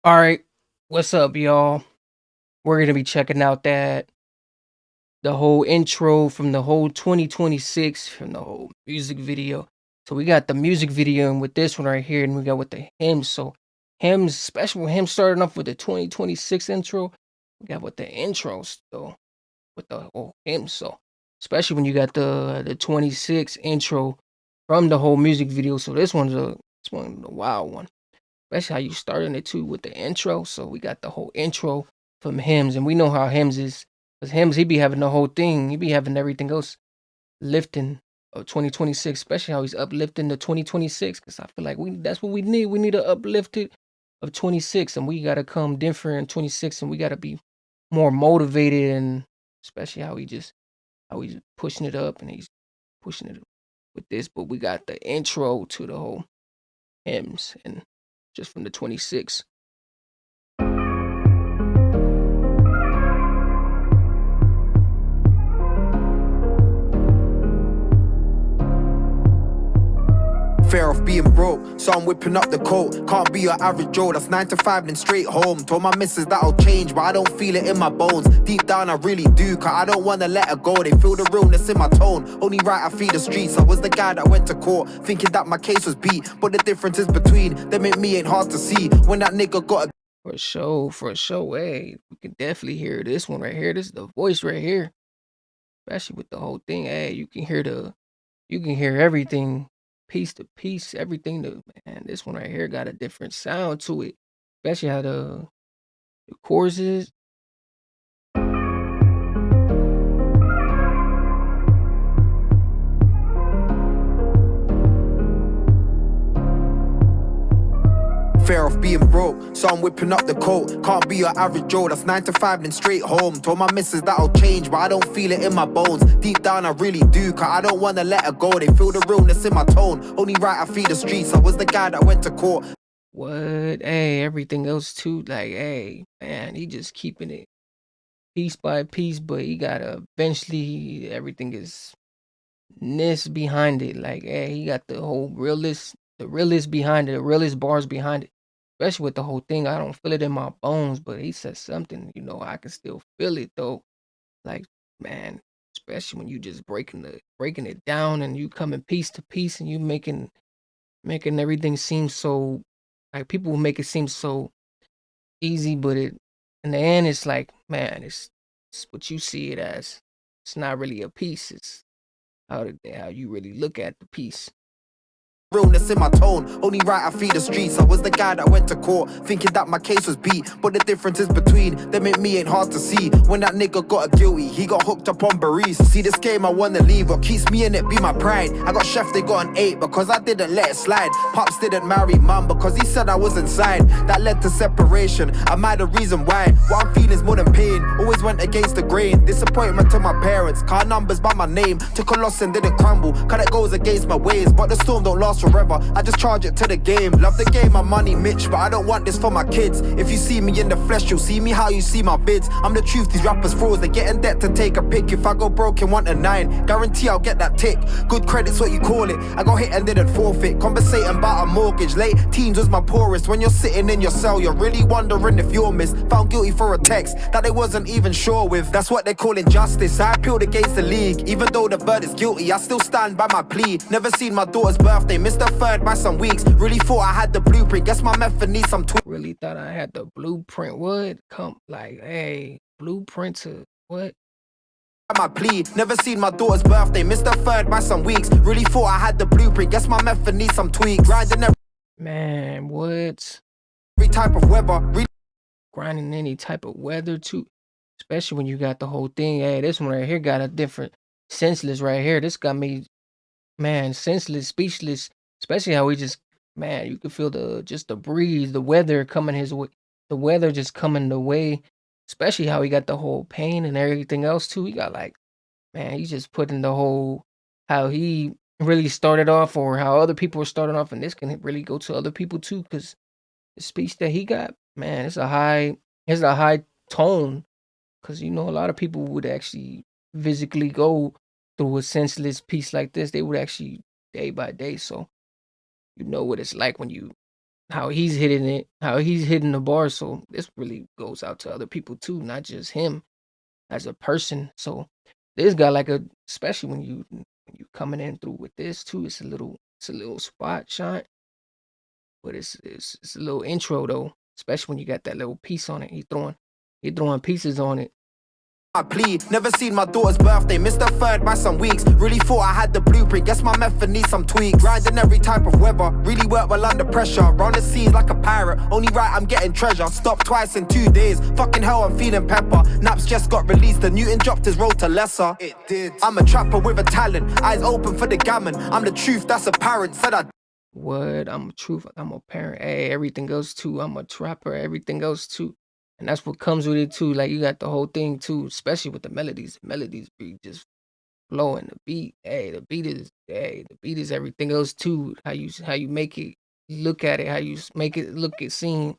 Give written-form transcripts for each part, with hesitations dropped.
All right, what's up, y'all? We're gonna be checking out the whole intro from the whole 2026 from the whole music video. So we got the music video and with this one right here, and we got with the hymns. So hymns, especially with him starting off with the 2026 intro, we got with the intros though, with the whole hymns. So especially when you got the 26 intro from the whole music video. So this one's a wild one. Especially how you starting it too with the intro. So we got the whole intro from Hemz, and we know how Hemz is. Cause Hemz, he be having the whole thing. He be having everything else lifting of 2026, especially how he's uplifting the 2026. Cause I feel like that's what we need. We need a uplifted of 26, and we gotta come different in 26, and we gotta be more motivated, and especially how he's pushing it up and he's pushing it with this. But we got the intro to the whole Hymns and just from the 26. Fear of being broke, so I'm whipping up the coat. Can't be your average Joe, that's 9 to 5 then straight home. Told my missus that I'll change, but I don't feel it in my bones. Deep down I really do, cause I don't wanna let her go. They feel the realness in my tone. Only right I feed the streets. I was the guy that went to court, thinking that my case was beat. But the differences between them and me ain't hard to see. When that nigga got a For sure, hey, we can definitely hear this one right here. This is the voice right here. Especially with the whole thing. Hey, you can hear everything piece to piece, everything to man. This one right here got a different sound to it. Especially how the chorus is. fear of being broke, so I'm whipping up the coat. Can't be your average Joe, that's 9 to 5 then straight home. Told my missus that I'll change, but I don't feel it in my bones. Deep down I really do, cause I don't wanna let her go. They feel the realness in my tone. Only right I feed the streets, I was the guy that went to court. What? Hey, everything else too. Like, hey, man, he just keeping it piece by piece, but he gotta eventually everything is ness behind it. Like, hey, he got the realest behind it, the realest bars behind it. Especially with the whole thing. I don't feel it in my bones, but he said something, I can still feel it though. Like, man, especially when you just breaking it down and you coming piece to piece and you making everything seem so like people will make it seem so easy, but it in the end it's like, man, it's what you see it as. It's not really a piece. It's how you really look at the piece. Realness in my tone, only right I feed the streets. I was the guy that went to court, thinking that my case was beat. But the differences between them and me ain't hard to see. When that nigga got a guilty, he got hooked up on berries. See this game I wanna leave, what keeps me in it be my pride. I got chef, they got an 8 because I didn't let it slide. Pops didn't marry mum because he said I was inside. That led to separation, am I the reason why? What I'm feeling is more than pain, always went against the grain. Disappointment to my parents, car numbers by my name. Took a loss and didn't crumble, cause it goes against my ways. But the storm don't last forever, I just charge it to the game. Love the game, my money Mitch, but I don't want this for my kids. If you see me in the flesh, you'll see me how you see my bids. I'm the truth, these rappers froze, they get in debt to take a pic. If I go broke and want a 9, guarantee I'll get that tick. Good credit's what you call it, I got hit and didn't forfeit. Conversating about a mortgage, late teens was my poorest. When you're sitting in your cell, you're really wondering if you're missed. Found guilty for a text that they wasn't even sure with. That's what they call injustice, I appealed against the league. Even though the bird is guilty, I still stand by my plea. Never seen my daughter's birthday, missed the third by some weeks. Really thought I had the blueprint, guess my method needs some tweaks. Really thought I had the blueprint. What? Come like, hey, blueprint to what? My plea, never seen my daughter's birthday, missed the third by some weeks. Really thought I had the blueprint, guess my method needs some tweaks. Grinding Man, what? every type of weather, Grinding any type of weather too. Especially when you got the whole thing. Hey, this one right here got a different senseless right here. This got me, man, senseless, speechless. Especially how he just, man, you can feel the breeze, the weather coming his way, the weather just coming the way. Especially how he got the whole pain and everything else too. He got like, man, he's just putting the whole how he really started off or how other people were starting off, and this can really go to other people too, because the speech that he got, man, it's a high tone. Because a lot of people would actually physically go through a senseless piece like this. They would actually day by day. So you know what it's like when you how he's hitting it, how he's hitting the bar. So this really goes out to other people too, not just him as a person. So this guy like a especially when you coming in through with this too, it's a little spot shot, but it's a little intro though, especially when you got that little piece on it. He throwing pieces on it. I plead, never seen my daughter's birthday, missed the third by some weeks. Really thought I had the blueprint, guess my method needs some tweaks. Grinding every type of weather, really work well under pressure. Round the seas like a pirate, only right I'm getting treasure. Stopped twice in 2 days, fucking hell I'm feeling pepper. Naps just got released, the Newton dropped his road to lesser. It did. I'm a trapper with a talent, eyes open for the gammon. I'm the truth, that's apparent, said I. What? I'm a truth. I'm a parent. Hey, everything goes too. I'm a trapper. Everything goes too. And that's what comes with it too. Like you got the whole thing too, especially with the melodies. The melodies be just flowing. The beat, the beat is everything else too. How you make it look at it, how you make it look at scene.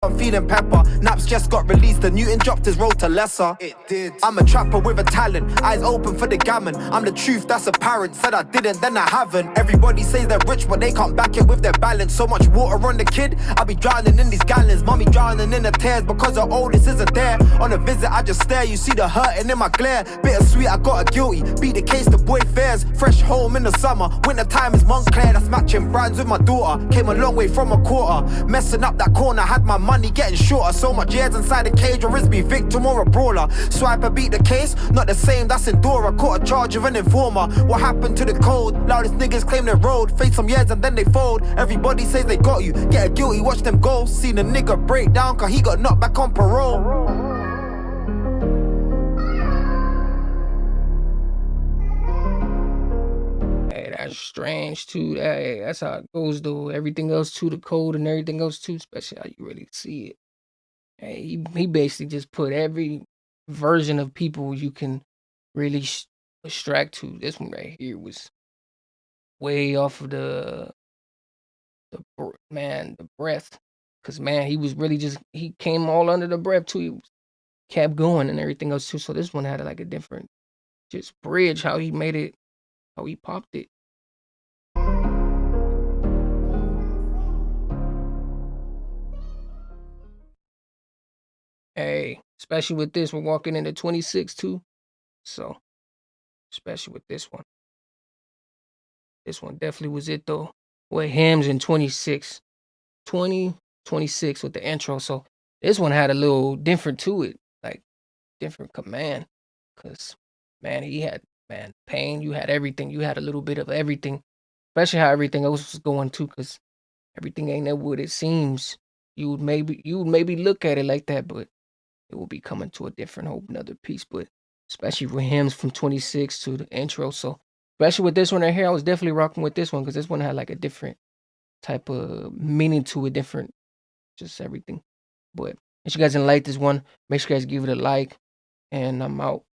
I'm feeling pepper, Naps just got released, the Newton dropped his road to lesser. It did. I'm a trapper with a talent, eyes open for the gammon. I'm the truth, that's apparent, said I didn't, then I haven't. Everybody says they're rich, but they can't back it with their balance. So much water on the kid, I be drowning in these gallons. Mommy drowning in the tears because her oldest isn't there. On a visit, I just stare, you see the hurting in my glare. Bittersweet, I got a guilty, beat the case, the boy fares. Fresh home in the summer, winter time is Montclair. That's matching brands with my daughter, came a long way from a quarter. Messing up that corner, had my money getting shorter. So much years inside the cage, or is be victim or a brawler. Swiper beat the case, not the same, that's Endora. Caught a charge of an informer. What happened to the code? Loudest niggas claim their road. Face some years and then they fold. Everybody says they got you, get a guilty, watch them go. Seen a nigga break down cause he got knocked back on parole. Hey, that's strange too. Hey, that's how it goes though. Everything else too, the code and everything else too, especially how you really see it. Hey, he basically just put every version of people you can really extract to. This one right here was way off of the breath. Cause man, he was really just he came all under the breath too. He kept going and everything else too. So this one had like a different just bridge how he made it, how he popped it. Hey, especially with this, we're walking into 26 too. So especially with this one. This one definitely was it though. With Hemz in 26. 2026 with the intro. So this one had a little different to it, like different command. Cause man, he had pain. You had everything. You had a little bit of everything, especially how everything else was going too. Cause everything ain't that what it seems. You would maybe look at it like that, but it will be coming to a different whole another piece. But especially with hymns from 26 to the intro. So especially with this one right here, I was definitely rocking with this one because this one had like a different type of meaning to it, different, just everything. But if you guys didn't like this one, make sure you guys give it a like, and I'm out.